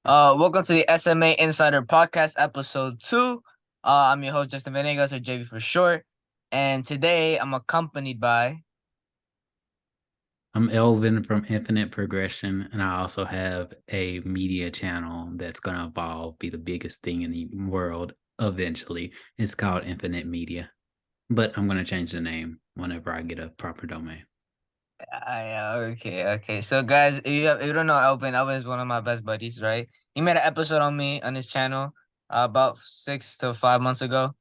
Welcome to the SMA Insider Podcast, episode 2. I'm your host, Justin Venegas, or JV for short. And today I'm accompanied by. I'm Elvin from Infinite Progression, and I also have a media channel that's going to evolve, be the biggest thing in the world eventually. It's called Infinite Media, but I'm going to change the name whenever I get a proper domain. Yeah, okay. So, guys, if you don't know Elvin is one of my best buddies, right? He made an episode on me on his channel about 6 to 5 months ago.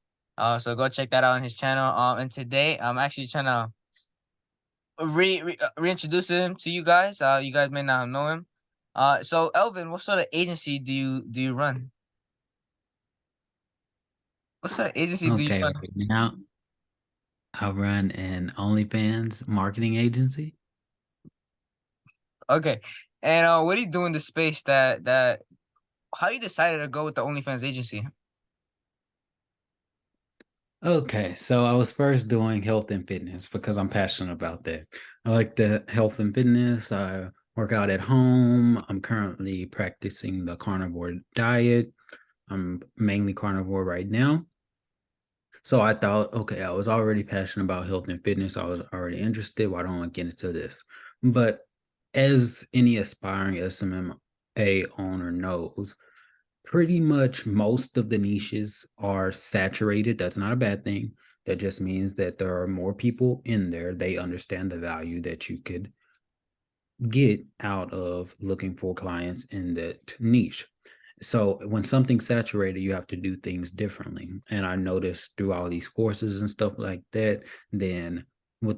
So go check that out on his channel. And today I'm actually trying to reintroduce him to you guys. You guys may not know him. So Elvin, what sort of agency do you run? What sort of agency do you Okay, run? right now I run an OnlyFans marketing agency. Okay. And what do you do in the space that how you decided to go with the OnlyFans agency? Okay, so I was first doing health and fitness because I'm passionate about that. I like the health and fitness. I work out at home. I'm currently practicing the carnivore diet. I'm mainly carnivore right now. So I thought, okay, I was already passionate about health and fitness. I was already interested. Why don't I get into this? But as any aspiring SMMA owner knows, pretty much most of the niches are saturated. That's not a bad thing. That just means that there are more people in there. They understand the value that you could get out of looking for clients in that niche. So when something's saturated, you have to do things differently. And I noticed through all these courses and stuff like that, then with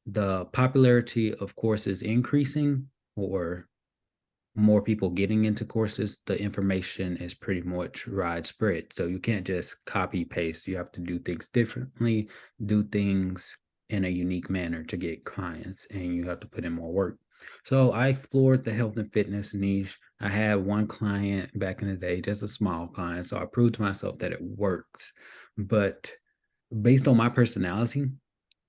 the popularity of courses increasing or more people getting into courses, the information is pretty much widespread. So you can't just copy paste. You have to do things differently, do things in a unique manner to get clients, and you have to put in more work. So I explored the health and fitness niche. I had one client back in the day, just a small client. So I proved to myself that it works. But based on my personality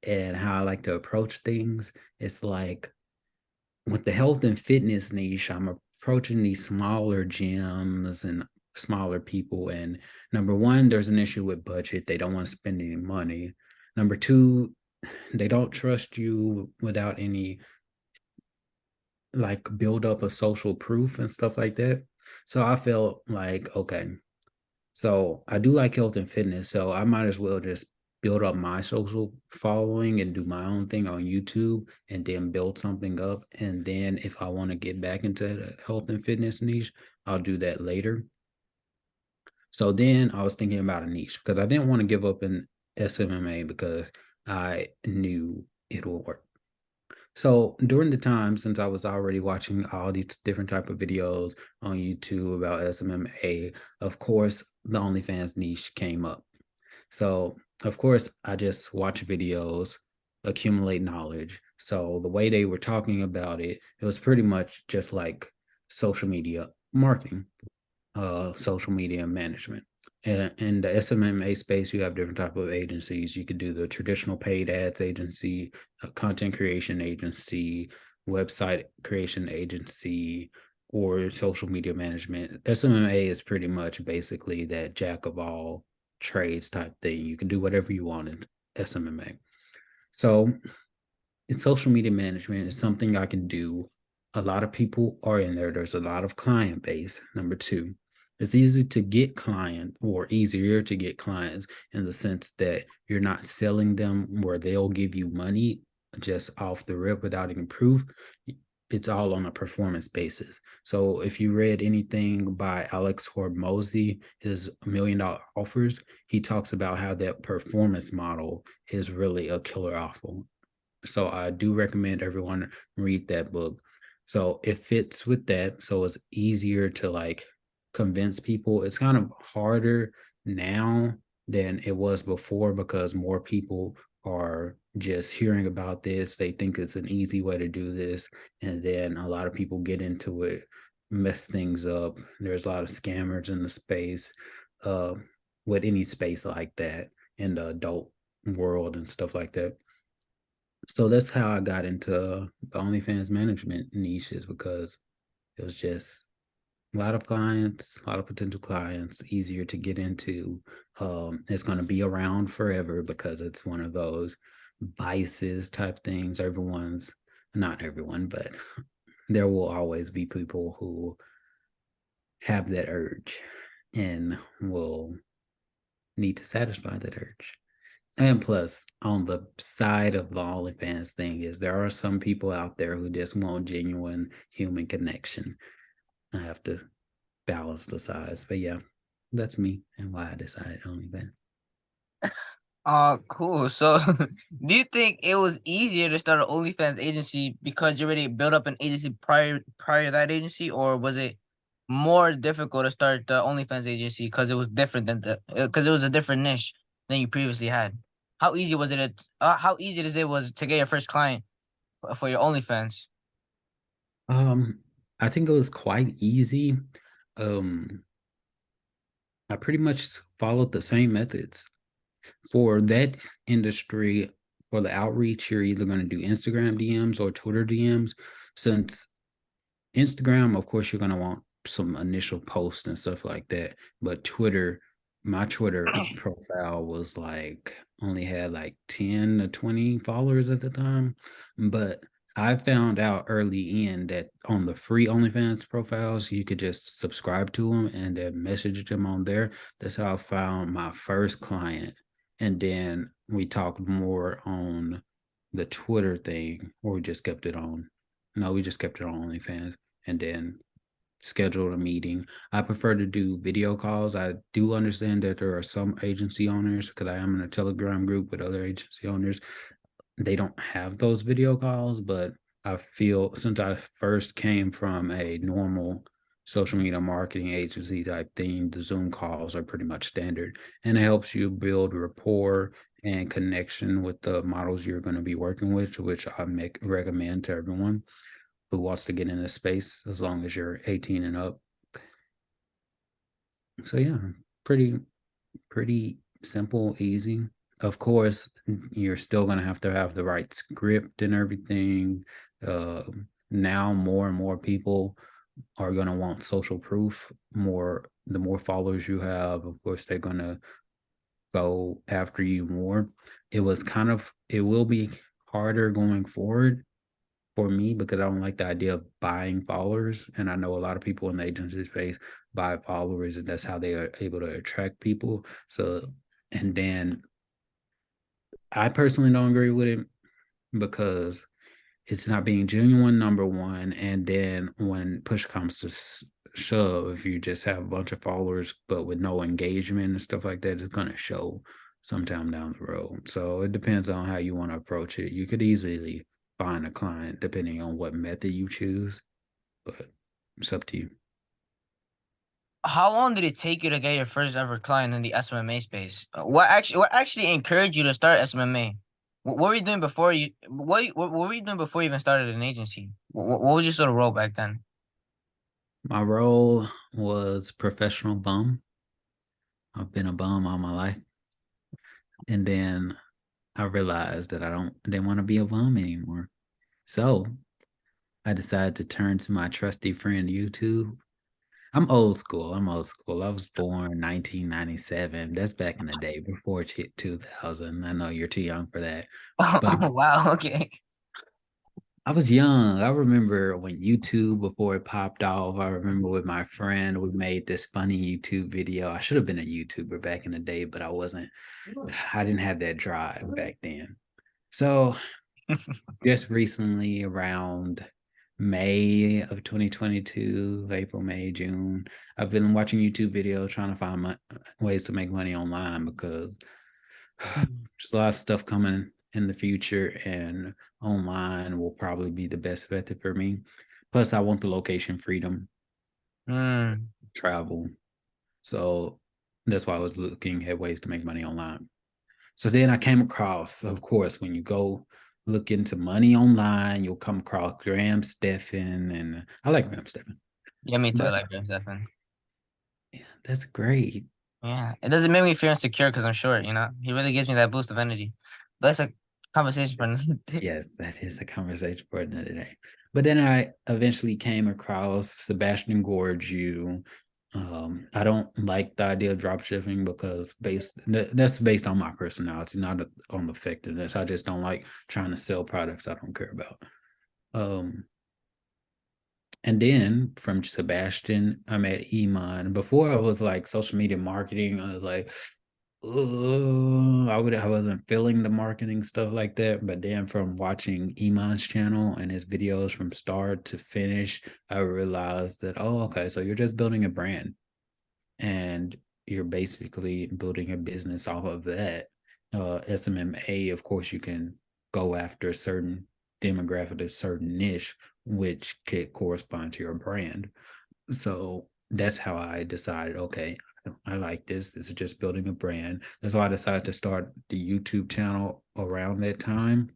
and how I like to approach things, it's like with the health and fitness niche, I'm approaching these smaller gyms and smaller people. And number one, there's an issue with budget. They don't want to spend any money. Number two, they don't trust you without any like build up of social proof and stuff like that. So I felt like, okay, so I do like health and fitness. So I might as well just build up my social following and do my own thing on YouTube and then build something up. And then if I want to get back into the health and fitness niche, I'll do that later. So then I was thinking about a niche because I didn't want to give up in SMMA because I knew it will work. So during the time, since I was already watching all these different type of videos on YouTube about SMMA, of course, the OnlyFans niche came up. So of course, I just watch videos, accumulate knowledge. So the way they were talking about it, it was pretty much just like social media marketing, social media management. In the SMMA space, you have different type of agencies. You could do the traditional paid ads agency, a content creation agency, website creation agency, or social media management. SMMA is pretty much basically that jack of all trades type thing. You can do whatever you want in SMMA. So in social media management is something I can do. A lot of people are in there. There's a lot of client base. Number two, it's easy to get client or easier to get clients in the sense that you're not selling them where they'll give you money just off the rip without any proof. It's all on a performance basis. So if you read anything by Alex Hormozy, his $1 million offers, he talks about how that performance model is really a killer offer. So I do recommend everyone read that book. So it fits with that. So it's easier to like convince people. It's kind of harder now than it was before because more people are just hearing about this. They think it's an easy way to do this. And then a lot of people get into it, mess things up. There's a lot of scammers in the space, uh, with any space like that in the adult world and stuff like that. So that's how I got into the OnlyFans management niche is because it was just A lot of clients, a lot of potential clients, easier to get into. It's going to be around forever because it's one of those biases type things. Everyone's, not everyone, but there will always be people who have that urge and will need to satisfy that urge. And plus, on the side of the OnlyFans thing, is there are some people out there who just want genuine human connection. I have to balance the size. But yeah, that's me and why I decided OnlyFans. Cool. So, do you think it was easier to start an OnlyFans agency because you already built up an agency prior to that agency, or was it more difficult to start the OnlyFans agency because it was different than the because it was a different niche than you previously had? How easy it was to get your first client for your OnlyFans? Um, I think it was quite easy. Um, I pretty much followed the same methods for that industry. For the outreach, you're either going to do Instagram DMs or Twitter DMs. Since Instagram, of course, you're gonna want some initial posts and stuff like that. But Twitter, my Twitter profile was like only had like 10 to 20 followers at the time. But I found out early in that on the free OnlyFans profiles, you could just subscribe to them and then message them on there. That's how I found my first client. And then we talked more on the Twitter thing, or we just kept it on. No, we just kept it on OnlyFans and then schedule a meeting. I prefer to do video calls. I do understand that there are some agency owners, because I am in a Telegram group with other agency owners, they don't have those video calls, but I feel since I first came from a normal social media marketing agency type thing, the Zoom calls are pretty much standard, and it helps you build rapport and connection with the models you're going to be working with, which I make recommend to everyone who wants to get in this space as long as you're 18 and up. So yeah, pretty simple, easy. Of course, you're still gonna have to have the right script and everything. Uh, Now more and more people are gonna want social proof. The more followers you have, of course, they're gonna go after you more. It will be harder going forward for me because I don't like the idea of buying followers. And I know a lot of people in the agency space buy followers, and that's how they are able to attract people. So, and then I personally don't agree with it because it's not being genuine, number one. And then when push comes to shove, if you just have a bunch of followers but with no engagement and stuff like that, it's going to show sometime down the road. So it depends on how you want to approach it. You could easily find a client depending on what method you choose, but it's up to you. How long did it take you to get your first ever client in the SMMA space? What actually encouraged you to start SMMA? What were you doing before what were you doing before you even started an agency? What was your sort of role back then? My role was professional bum. I've been a bum all my life. And then I realized that I didn't want to be a bum anymore. So I decided to turn to my trusty friend YouTube. I'm old school. I'm old school. I was born 1997. That's back in the day before 2000. I know you're too young for that. But Oh, wow, okay. I was young. I remember when YouTube, before it popped off, I remember with my friend, we made this funny YouTube video. I should have been a YouTuber back in the day, but I wasn't. I didn't have that drive back then. So just recently, around May of 2022, April, May, June, I've been watching YouTube videos trying to find ways to make money online because there's a lot of stuff coming in the future, and online will probably be the best method for me. Plus, I want the location freedom, Hmm. travel. So that's why I was looking at ways to make money online. So then I came across, of course, when you go look into money online, you'll come across Graham Stephan, and I like Graham Stephan, Yeah, me too. I but like Graham Stephan. yeah, that's great. Yeah, it doesn't make me feel insecure because I'm short. He really gives me that boost of energy. But it's like Conversation for another day. Yes, that is a conversation for another day. But then I eventually came across Sebastian Gorgew. I don't like the idea of drop shipping because that's based on my personality, not on effectiveness. I just don't like trying to sell products I don't care about. Um, and then from Sebastian, I met Iman. Before I was like social media marketing, I was like, I wasn't feeling the marketing stuff like that. But then from watching Iman's channel and his videos from start to finish, I realized that, oh, okay, so you're just building a brand and you're basically building a business off of that. SMMA, of course, you can go after a certain demographic, a certain niche, which could correspond to your brand. So that's how I decided, okay, I like this. This is just building a brand. That's why I decided to start the YouTube channel around that time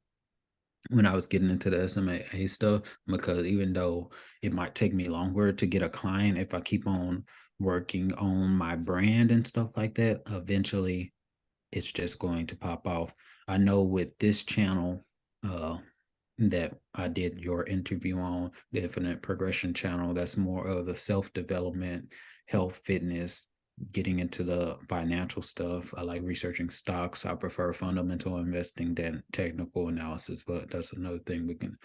when I was getting into the SMMA stuff, because even though it might take me longer to get a client, if I keep on working on my brand and stuff like that, eventually it's just going to pop off. I know with this channel, uh, that I did your interview on, the Infinite Progression channel, that's more of the self development, health, fitness, getting into the financial stuff. I like researching stocks. I prefer fundamental investing than technical analysis, but that's another thing we can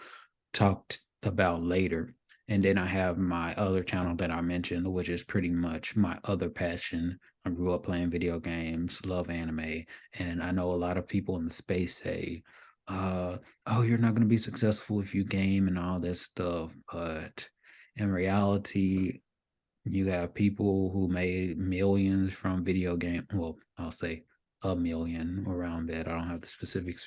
talk about later. And then I have my other channel that I mentioned, which is pretty much my other passion. I grew up playing video games, love anime, and I know a lot of people in the space say, uh, "Oh, you're not going to be successful if you game and all this stuff." But in reality, you have people who made millions from video game. Well, I'll say a million around that. I don't have the specific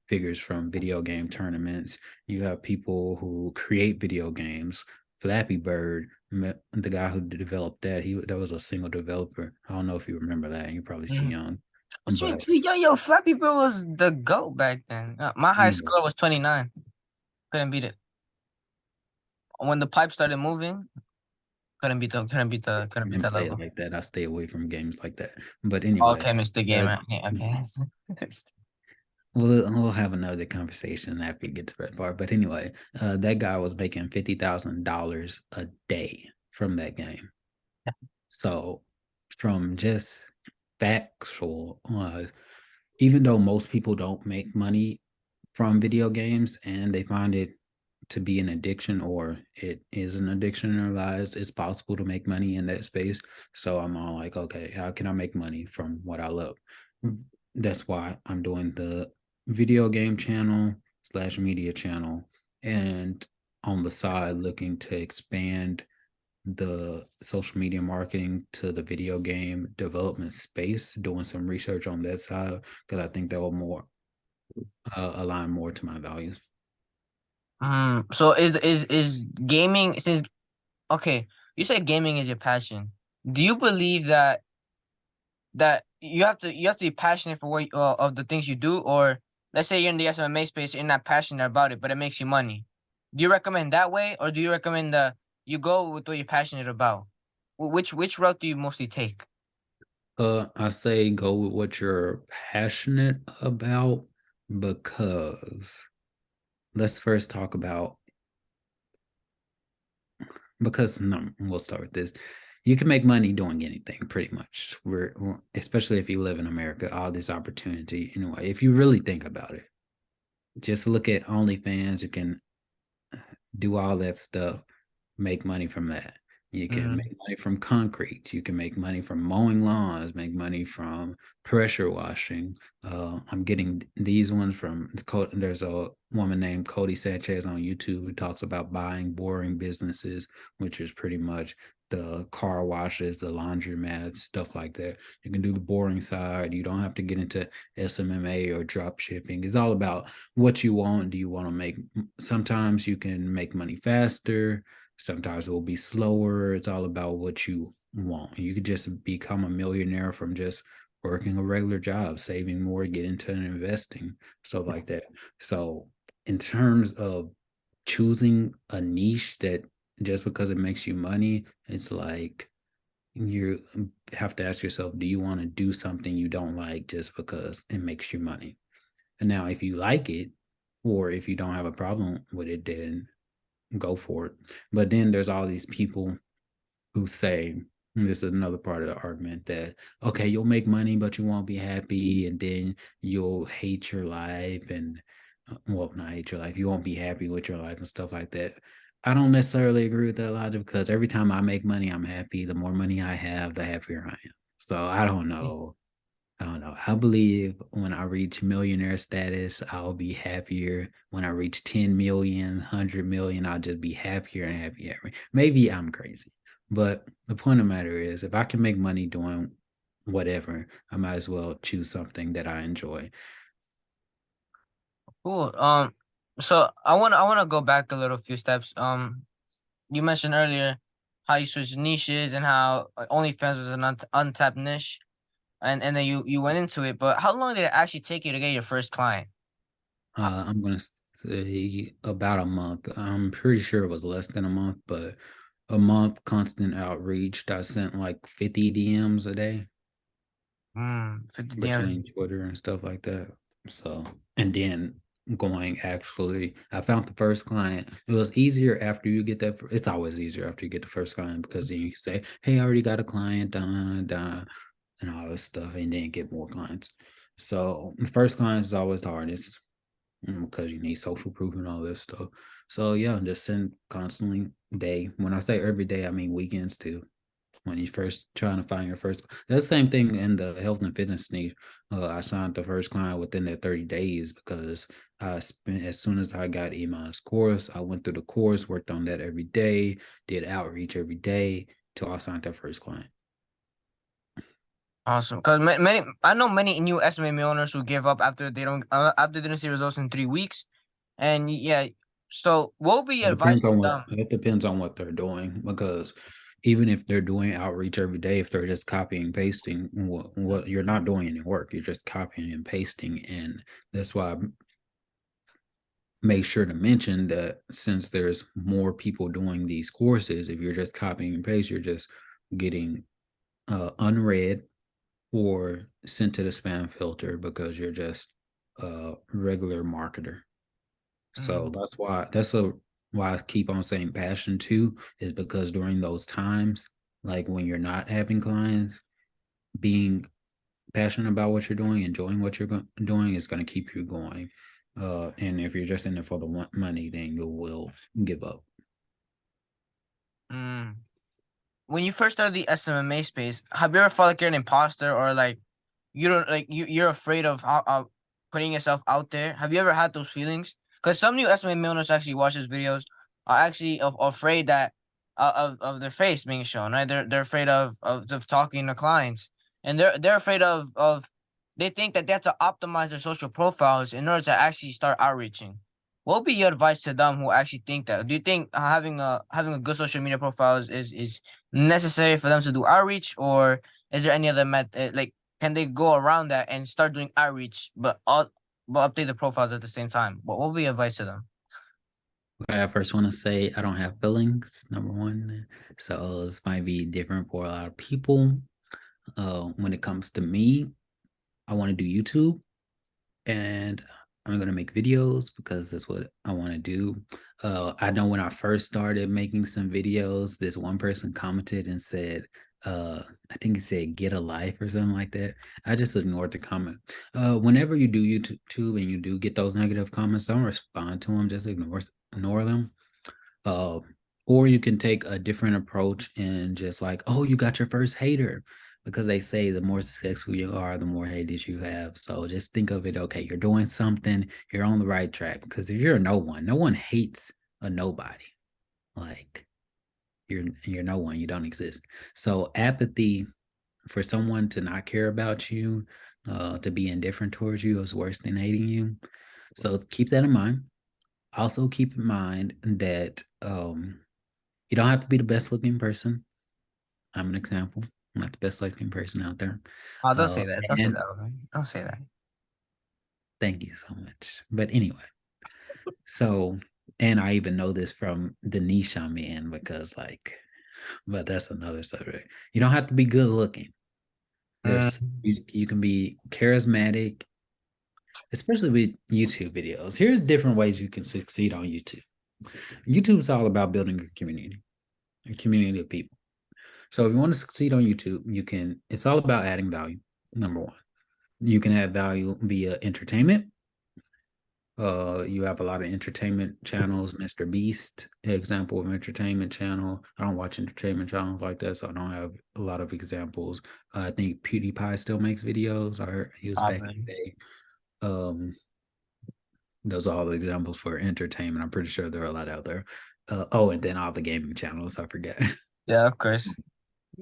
figures from video game tournaments. You have people who create video games. Flappy Bird, the guy who developed that, he that was a single developer. I don't know if you remember that. You're probably too Mm. young, What you mean? but Yo, Flappy Bird was the GOAT back then. My high yeah, score was 29. Couldn't beat it. When the pipe started moving, I couldn't beat didn't that play it level. like that. I stay away from games like that. But anyway, Okay, Mr. that Gamer. Yeah, okay. we'll have another conversation after you get to that part. But anyway, that guy was making $50,000 a day from that game. So from just factual, even though most people don't make money from video games and they find it to be an addiction or it is an addiction in their lives, it's possible to make money in that space. So I'm all like, okay, how can I make money from what I love? That's why I'm doing the video game channel slash media channel and on the side looking to expand the social media marketing to the video game development space, doing some research on that side because I think that will more align more to my values. So is gaming since okay, you said gaming is your passion. Do you believe that you have to be passionate for what of the things you do, or let's say you're in the SMMA space, you're not passionate about it, but it makes you money. Do you recommend that way, or do you recommend the you go with what you're passionate about? Which route do you mostly take? I say go with what you're passionate about because let's first talk about because no, we'll start with this. You can make money doing anything pretty much. Especially if you live in America, all this opportunity anyway. If you really think about it, just look at OnlyFans. You can do all that stuff, make money from that. You can Mm, make money from concrete. You can make money from mowing lawns, make money from pressure washing. I'm getting these ones from there's a woman named Cody Sanchez on YouTube who talks about buying boring businesses, which is pretty much the car washes, the laundromats, stuff like that. You can do the boring side. You don't have to get into SMMA or drop shipping. It's all about what you want. Do you want to make? Sometimes you can make money faster. Sometimes it will be slower. It's all about what you want. You could just become a millionaire from just working a regular job, saving more, get into investing, stuff like that. So, in terms of choosing a niche that just because it makes you money, it's like you have to ask yourself, do you want to do something you don't like just because it makes you money? And now, if you like it, or if you don't have a problem with it, then go for it. But then there's all these people who say, and this is another part of the argument, that okay, you'll make money, but you won't be happy, and then you'll hate your life, and well, not hate your life, you won't be happy with your life and stuff like that. I don't necessarily agree with that logic because every time I make money, I'm happy. The more money I have, the happier I am. So I don't know. I don't know. I believe when I reach millionaire status, I'll be happier. When I reach 10 million, 100 million, I'll just be happier and happier. Maybe I'm crazy. But the point of the matter is, if I can make money doing whatever, I might as well choose something that I enjoy. Cool. So I wanna go back a little few steps. You mentioned earlier how you switched niches and how OnlyFans was an untapped niche, and then you went into it. But how long did it actually take you to get your first client? How, I'm going to say about a month. I'm pretty sure it was less than a month, but a month constant outreach. I sent like 50 DMs a day 50 DMs. between Twitter and stuff like that. So, and then going actually, I found the first client. It was easier after you get that. It's always easier after you get the first client because then you can say, "Hey, I already got a client, and all this stuff," and then get more clients. So the first client is always the hardest because you need social proof and all this stuff. So yeah, just send constantly day. When I say every day, I mean weekends too. When you first trying to find your first, that's the same thing in the health and fitness niche. I signed the first client within that 30 days because I spent as soon as I got Iman's course, I went through the course, worked on that every day, did outreach every day till I signed that first client. Awesome. Because many, I know many new SMMA owners who give up after they don't see results in 3 weeks. And yeah, so what would be It your depends advice to on what them? it depends on what they're doing because even if they're doing outreach every day, if they're just copying and pasting, what you're not doing any work, you're just copying and pasting, and that's why I make sure to mention that since there's more people doing these courses, if you're just copying and paste, you're just getting unread or sent to the spam filter because you're just a regular marketer. So Mm, why I keep on saying passion too is because during those times, like when you're not having clients, being passionate about what you're doing, enjoying what you're doing is going to keep you going. And if you're just in it for the money, then you will give up. mm. When you first started the SMMA space, have you ever felt like you're an imposter or like you don't like you're afraid of putting yourself out there? Have you ever had those feelings? Because some new SMMA owners actually watch these videos are actually afraid that of their face being shown, right? They're afraid of talking to clients, and they're afraid of they think that they have to optimize their social profiles in order to actually start outreaching. What would be your advice to them who actually think that? Do you think having a good social media profile is necessary for them to do outreach, or is there any other method? Like, can they go around that and start doing outreach, but update the profiles at the same time? What would be your advice to them? I first want to say I don't have feelings, number one. So this might be different for a lot of people. When it comes to me, I want to do YouTube and I'm gonna make videos because that's what I want to do. I know when I first started making some videos, this one person commented and said, I think he said "get a life" or something like that. I just ignored the comment. Whenever you do YouTube and you do get those negative comments, don't respond to them. Just ignore them. Uh, or you can take a different approach and just like, oh, you got your first hater. Because they say the more successful you are, the more haters you have. So just think of it, okay, you're doing something, you're on the right track. Because if you're no one hates a nobody. Like you're no one, you don't exist. So apathy for someone to not care about you, to be indifferent towards you is worse than hating you. So keep that in mind. Also keep in mind that you don't have to be the best looking person. I'm an example. I'm not the best looking person out there. Oh, don't Uh, say that. Don't say and that. Okay? Don't say that. thank you so much. But anyway, so, and I even know this from the niche I'm in because, like, but that's another subject. You don't have to be good looking. Mm, You can be charismatic, especially with YouTube videos. Here's different ways you can succeed on YouTube. YouTube's all about building a community of people. So if you want to succeed on YouTube, it's all about adding value. Number one, you can add value via entertainment. You have a lot of entertainment channels. Mr. Beast, example of entertainment channel. I don't watch entertainment channels like that, so I don't have a lot of examples. I think PewDiePie still makes videos. I heard he was back in the Probably. day. Um, those are all the examples for entertainment. I'm pretty sure there are a lot out there. Oh, and then all the gaming channels. I forget. Yeah, of course.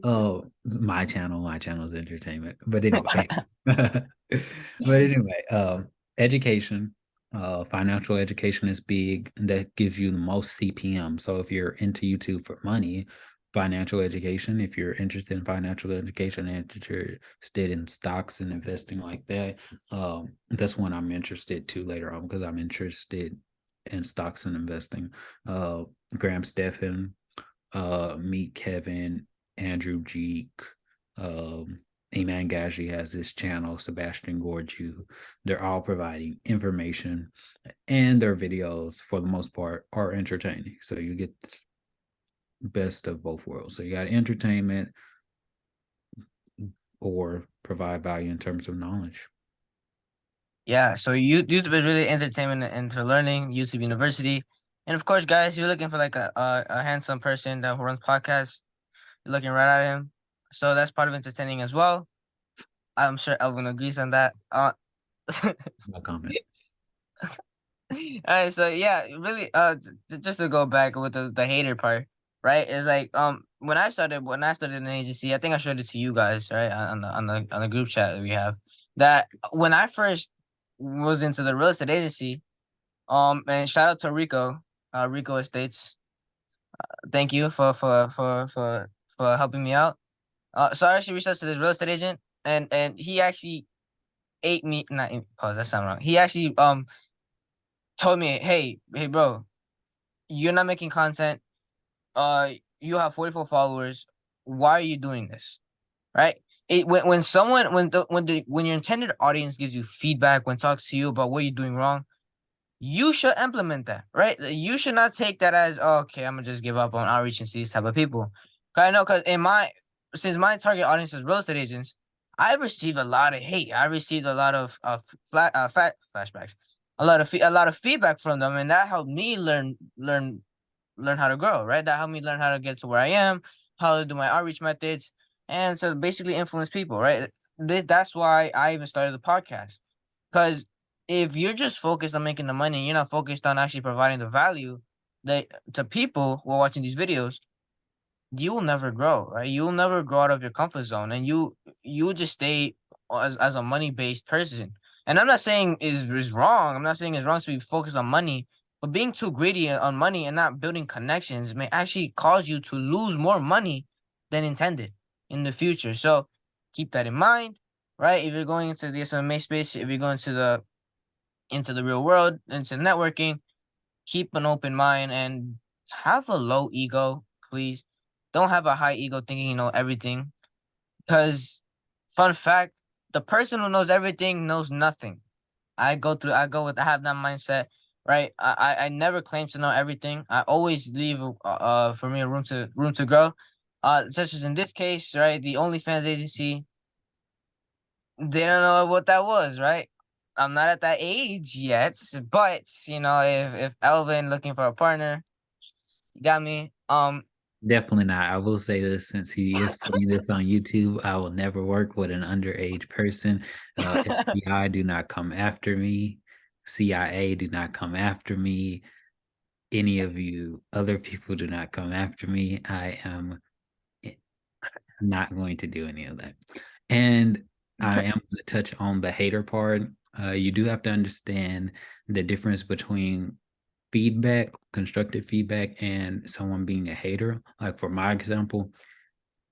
Oh, my channel is entertainment. But anyway, but anyway, education, financial education is big, and that gives you the most CPM. So if you're into YouTube for money, financial education, if you're interested in financial education and interested in stocks and investing like that, that's one I'm interested to later on because I'm interested in stocks and investing. Graham Stephan, Meet Kevin, Andrew Geek, Iman Gaji has this channel, Sebastian Gorju. They're all providing information, and their videos, for the most part, are entertaining. So you get the best of both worlds. So you got entertainment or provide value in terms of knowledge. Yeah, so YouTube is really entertainment and for learning, YouTube University. And of course, guys, if you're looking for like a handsome person that who runs podcasts, you're looking right at him. So that's part of entertaining as well. I'm sure Elvin agrees on that. No comment. All right, so yeah, really, just to go back with the hater part, right? Is like when I started an agency, I think I showed it to you guys, right, on the group chat that we have. That when I first was into the real estate agency, and shout out to Rico, Rico Estates. Thank you for helping me out. So I actually reached out to this real estate agent, and he actually ate me. Not pause. That sound wrong. He actually told me, hey, bro, you're not making content. You have 44 followers. Why are you doing this? Right? When someone when your intended audience gives you feedback, when talks to you about what you're doing wrong, you should implement that, right? You should not take that as, oh, okay, I'm gonna just give up on outreach to these type of people. Cause I know, cause in my since my target audience is real estate agents, I received a lot of hate. I received a lot of flashbacks, a lot of feedback from them, and that helped me learn how to grow. Right, that helped me learn how to get to where I am, how to do my outreach methods, and so basically influence people. Right, that's why I even started the podcast. Because if you're just focused on making the money, you're not focused on actually providing the value that to people who are watching these videos, you will never grow, right? You'll never grow out of your comfort zone, and you will just stay as a money based person. And I'm not saying is wrong. I'm not saying it's wrong to be focused on money, but being too greedy on money and not building connections may actually cause you to lose more money than intended in the future. So keep that in mind, right? If you're going into the SMMA space, if you're going into the real world, into networking, keep an open mind and have a low ego, please. Don't have a high ego thinking you know everything. Because, fun fact, the person who knows everything knows nothing. I have that mindset, right? I never claim to know everything. I always leave, for me, room to grow. Such as in this case, right? The OnlyFans agency, they don't know what that was, right? I'm not at that age yet, but if Elvin looking for a partner, you got me. Definitely not. I will say this since he is putting this on YouTube, I will never work with an underage person. FBI do not come after me. CIA do not come after me. Any of you other people do not come after me. I am not going to do any of that. And I am going to touch on the hater part. You do have to understand the difference between feedback, constructive feedback, and someone being a hater. Like for my example,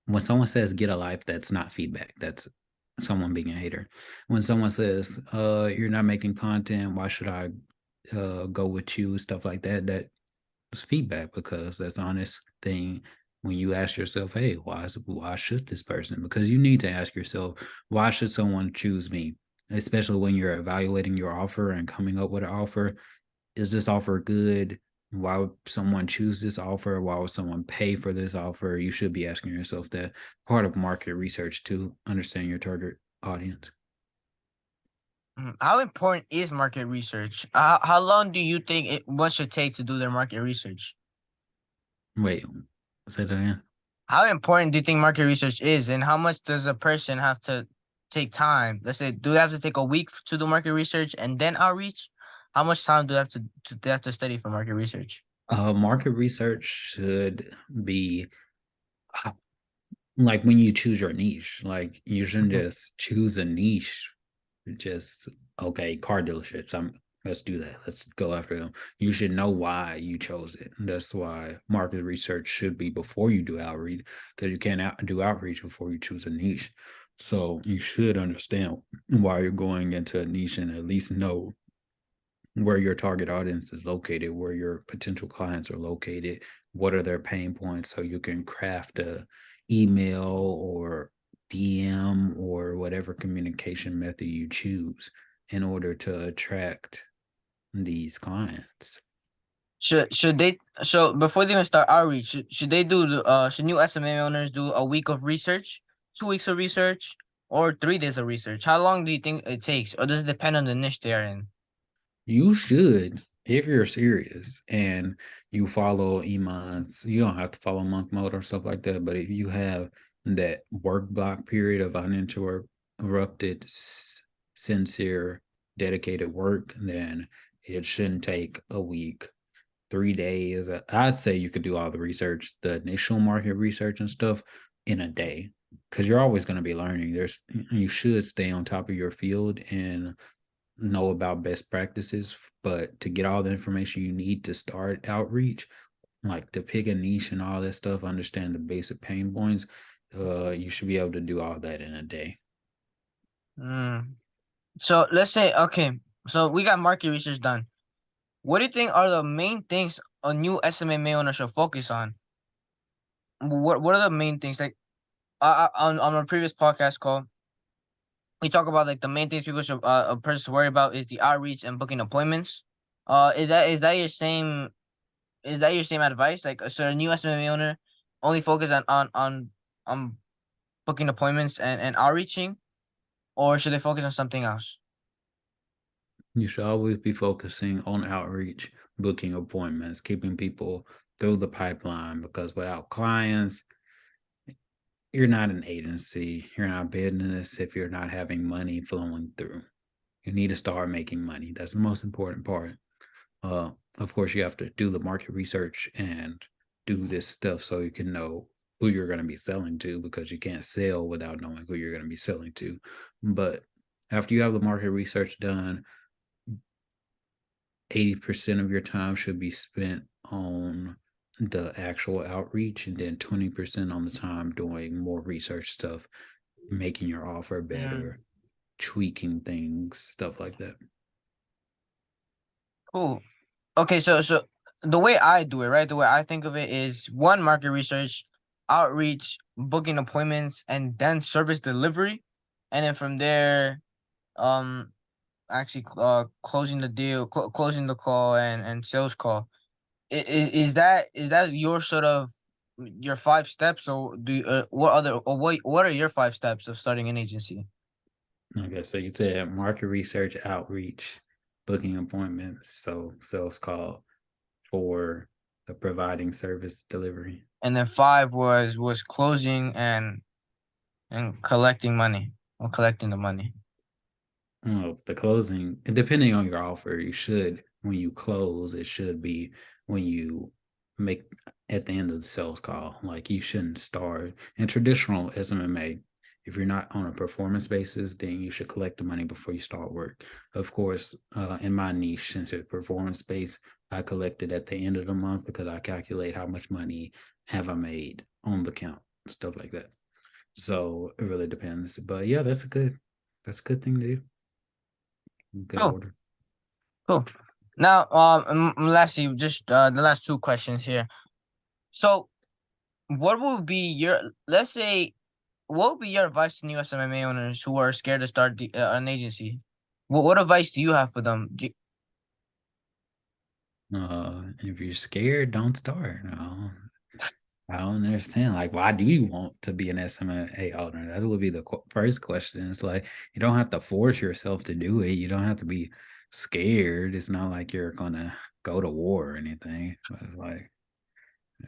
when someone says get a life, that's not feedback. That's someone being a hater. When someone says, you're not making content, why should I go with you? Stuff like that. That is feedback because that's honest thing when you ask yourself, hey, why should this person? Because you need to ask yourself, why should someone choose me? especially when you're evaluating your offer and coming up with an offer. Is this offer good? Why would someone choose this offer? Why would someone pay for this offer? You should be asking yourself that. Part of market research to understand your target audience. How important is market research? How long do you think one should take to do their market research? Wait, say that again. How important do you think market research is, and how much does a person have to take time? Let's say, do they have to take a week to do market research and then outreach? How much time do they have they have to study for market research? Market research should be like when you choose your niche. Like you shouldn't Mhm. just choose a niche. Just okay, car dealerships. Let's do that. Let's go after them. You should know why you chose it. That's why market research should be before you do outreach, because you can't do outreach before you choose a niche. So you should understand why you're going into a niche and at least know where your target audience is located, where your potential clients are located, what are their pain points, so you can craft a email or DM or whatever communication method you choose in order to attract these clients. Should they so before they even start outreach, should they do should new SMA owners do a week of research, 2 weeks of research, or 3 days of research? How long do you think it takes, or does it depend on the niche they are in? You should, if you're serious and you follow Iman's, you don't have to follow monk mode or stuff like that. But if you have that work block period of uninterrupted, sincere, dedicated work, then it shouldn't take a week, 3 days. I'd say you could do all the research, the initial market research and stuff in a day because you're always going to be learning. You should stay on top of your field and know about best practices, but to get all the information you need to start outreach, like to pick a niche and all that stuff, understand the basic pain points, you should be able to do all that in a day. Mm. So let's say, okay, so we got market research done. What do you think are the main things a new SMMA owner should focus on? What are the main things? Like on our previous podcast call, we talk about like the main things people should a person should worry about is the outreach and booking appointments. Is that your same advice? Like, so a new SMMA owner only focus on booking appointments and outreaching, or should they focus on something else? You should always be focusing on outreach, booking appointments, keeping people through the pipeline because without clients, you're not an agency, you're not business if you're not having money flowing through. You need to start making money. That's the most important part. Uh, of course, you have to do the market research and do this stuff so you can know who you're going to be selling to because you can't sell without knowing who you're going to be selling to. But after you have the market research done, 80% of your time should be spent on the actual outreach, and then 20% on the time doing more research stuff, making your offer Mm, better, tweaking things, stuff like that. cool. Okay, so the way I do it, right? The way I think of it is one, market research, outreach, booking appointments, and then service delivery, and then from there, um, actually, closing the deal, closing the call, and sales call. Is that your sort of your 5 steps, or what are your 5 steps of starting an agency? Okay, so you said market research, outreach, booking appointments, so sales call for the providing service delivery. And then five was closing and collecting money or collecting the money. The closing, and depending on your offer, you should, when you close, it should be when you make at the end of the sales call. Like you shouldn't start in traditional SMMA. If you're not on a performance basis, then you should collect the money before you start work. Of course, in my niche, since it's performance based, I collect it at the end of the month because I calculate how much money have I made on the count, stuff like that. So it really depends. But yeah, that's a good thing to do. Good Cool, order. cool. Now, lastly, just the last two questions here. So, what would be your let's say what would be your advice to new SMMA owners who are scared to start an agency? What advice do you have for them? If you're scared, don't start. No, I don't understand. Like, why do you want to be an SMMA owner? That would be the first question. It's like you don't have to force yourself to do it. You don't have to be scared. It's not like you're gonna go to war or anything. It's like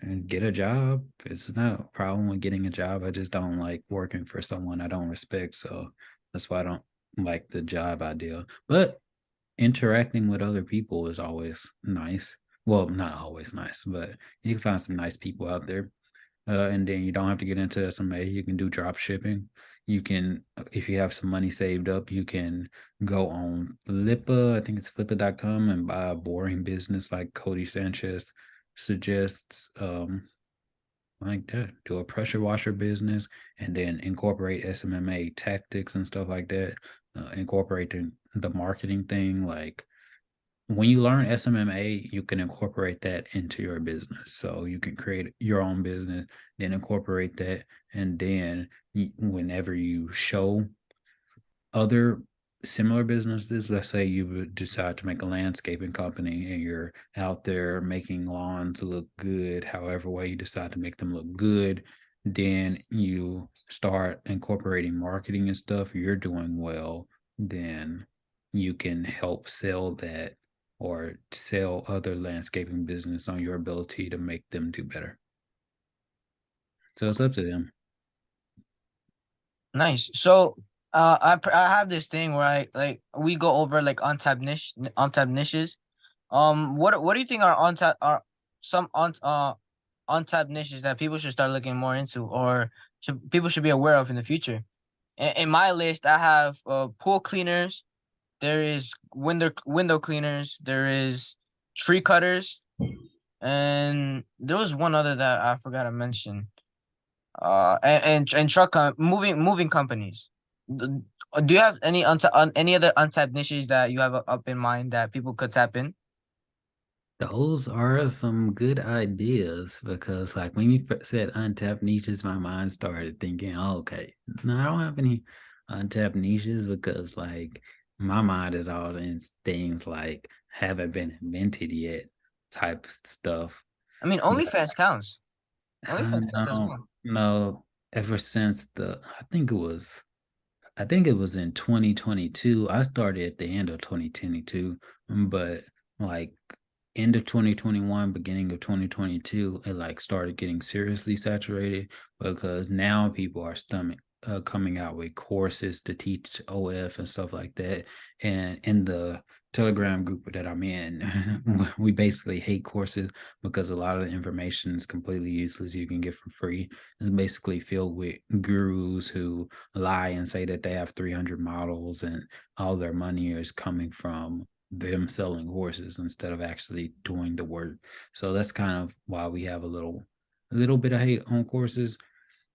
and get a job. It's not a problem with getting a job. I just don't like working for someone I don't respect. So that's why I don't like the job idea. But interacting with other people is always nice. Well, not always nice, but you can find some nice people out there. And then you don't have to get into SMA. You can do drop shipping. You can, if you have some money saved up, you can go on Flippa. I think it's flippa.com and buy a boring business like Cody Sanchez suggests. Like that. Do a pressure washer business and then incorporate SMMA tactics and stuff like that. Incorporate the marketing thing. Like when you learn SMMA, you can incorporate that into your business. So you can create your own business, then incorporate that. And then whenever you show other similar businesses, let's say you would decide to make a landscaping company and you're out there making lawns look good, however way you decide to make them look good, then you start incorporating marketing and stuff, you're doing well, then you can help sell that or sell other landscaping business on your ability to make them do better. So it's up to them. Nice. So, I have this thing where I like we go over like untapped niches. What do you think are some untapped niches that people should start looking more into, or should be aware of in the future? In my list, I have pool cleaners. There is window cleaners. There is tree cutters, and there was one other that I forgot to mention. And moving companies. D- Do you have any other untapped niches that you have up in mind that people could tap in? Those are some good ideas because, like, when you said untapped niches, my mind started thinking, oh, okay, no, I don't have any untapped niches because, like, my mind is all in things like haven't been invented yet type stuff. I mean, But OnlyFans counts. OnlyFans counts as no, well. no, ever since I think it was in 2022. I started at the end of 2022, but like end of 2021, beginning of 2022, it like started getting seriously saturated because now people are coming out with courses to teach OF and stuff like that. And in the Telegram group that I'm in, we basically hate courses because a lot of the information is completely useless. You can get for free. It's basically filled with gurus who lie and say that they have 300 models and all their money is coming from them selling horses instead of actually doing the work. So that's kind of why we have a little bit of hate on courses,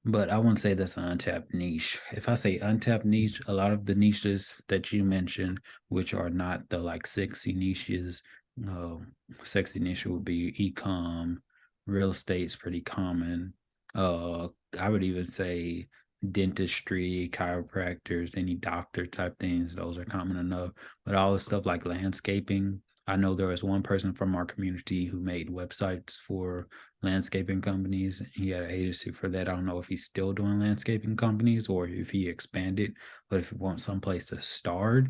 but I wouldn't say that's an untapped niche. If I say untapped niche, a lot of the niches that you mentioned, which are not the like sexy niches, uh, sexy niche would be e-com, real estate's pretty common. Uh, I would even say dentistry, chiropractors, any doctor type things, those are common enough. But all the stuff like landscaping, I know there was one person from our community who made websites for landscaping companies. He had an agency for that. I don't know if he's still doing landscaping companies or if he expanded, but if you want someplace to start,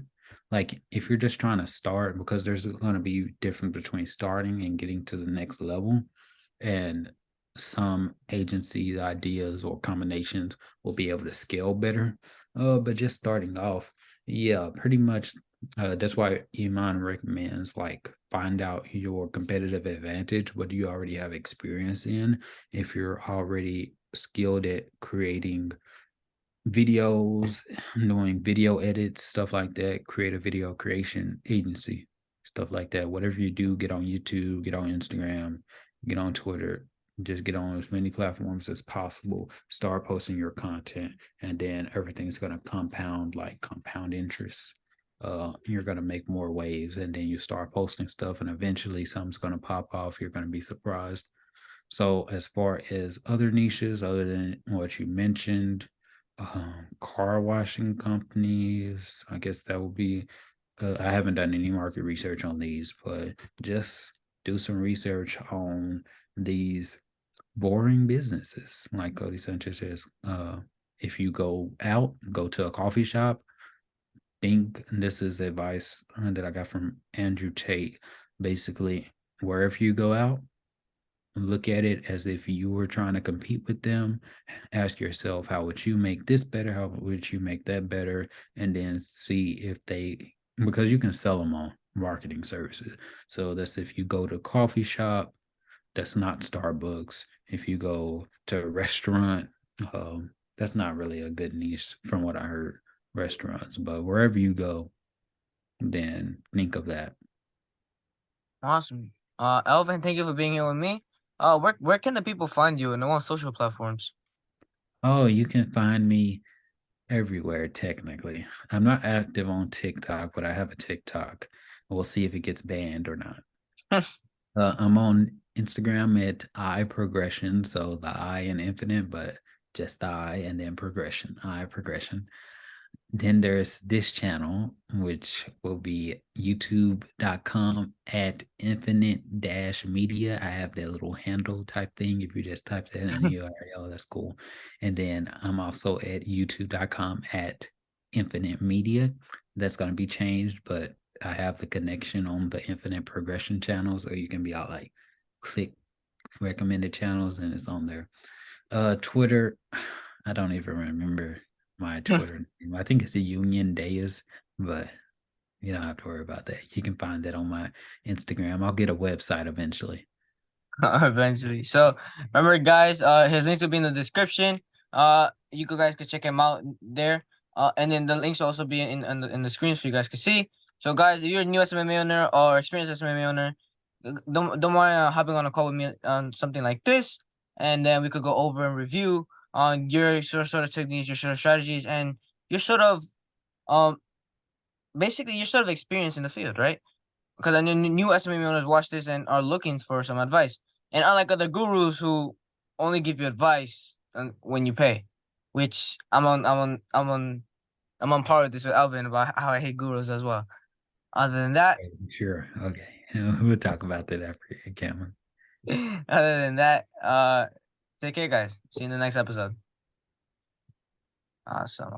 like if you're just trying to start, because there's going to be difference between starting and getting to the next level. And some agencies, ideas, or combinations will be able to scale better. But just starting off, yeah, pretty much that's why Iman recommends like find out your competitive advantage. What do you already have experience in? If you're already skilled at creating videos, doing video edits, stuff like that, create a video creation agency, stuff like that. Whatever you do, get on YouTube, get on Instagram, get on Twitter, just get on as many platforms as possible, start posting your content, and then everything's going to compound like compound interest. You're going to make more waves and then you start posting stuff and eventually something's going to pop off. You're going to be surprised. So as far as other niches, other than what you mentioned, Car washing companies. I guess that would be. I haven't done any market research on these, but just do some research on these boring businesses. Like Cody Sanchez says, if you go out, go to a coffee shop. Think this is advice that I got from Andrew Tate. Basically, wherever you go out, look at it as if you were trying to compete with them. Ask yourself, how would you make this better? How would you make that better? And then see if they, because you can sell them on marketing services. So that's if you go to a coffee shop, that's not Starbucks. If you go to a restaurant, that's not really a good niche from what I heard, restaurants. But wherever you go, then think of that. Awesome. Elvin, thank you for being here with me. Where can the people find you and on social platforms? Oh, you can find me everywhere, technically. I'm not active on TikTok, but I have a TikTok. We'll see if it gets banned or not. I'm on Instagram at I progression, so the I in infinite, but just the I and then progression, I progression. Then there's this channel, which will be youtube.com at infinite dash media. I have that little handle type thing. If you just type that in the URL, that's cool. And then I'm also at youtube.com at infinite media. That's going to be changed, but I have the connection on the infinite progression channel. So you can be out like click recommended channels and it's on there. Twitter, I don't even remember my Twitter name. I think it's the Union Days, but you don't have to worry about that. You can find that on my Instagram. I'll get a website eventually. Eventually. So remember, guys, his links will be in the description. You guys can check him out there. And then the links will also be in the screens for you guys to see. So, guys, if you're a new SMMA owner or experienced SMMA owner, don't mind hopping on a call with me on something like this, and then we could go over and review on your sort of techniques, your sort of strategies, and your sort of um basically your sort of experience in the field, right? Because I know new SME owners watch this and are looking for some advice. And unlike other gurus who only give you advice when you pay, which I'm on par with this with Alvin about how I hate gurus as well. Other than that, Sure. Okay. We'll talk about that after Cameron. other than that, take care, guys. See you in the next episode. Awesome.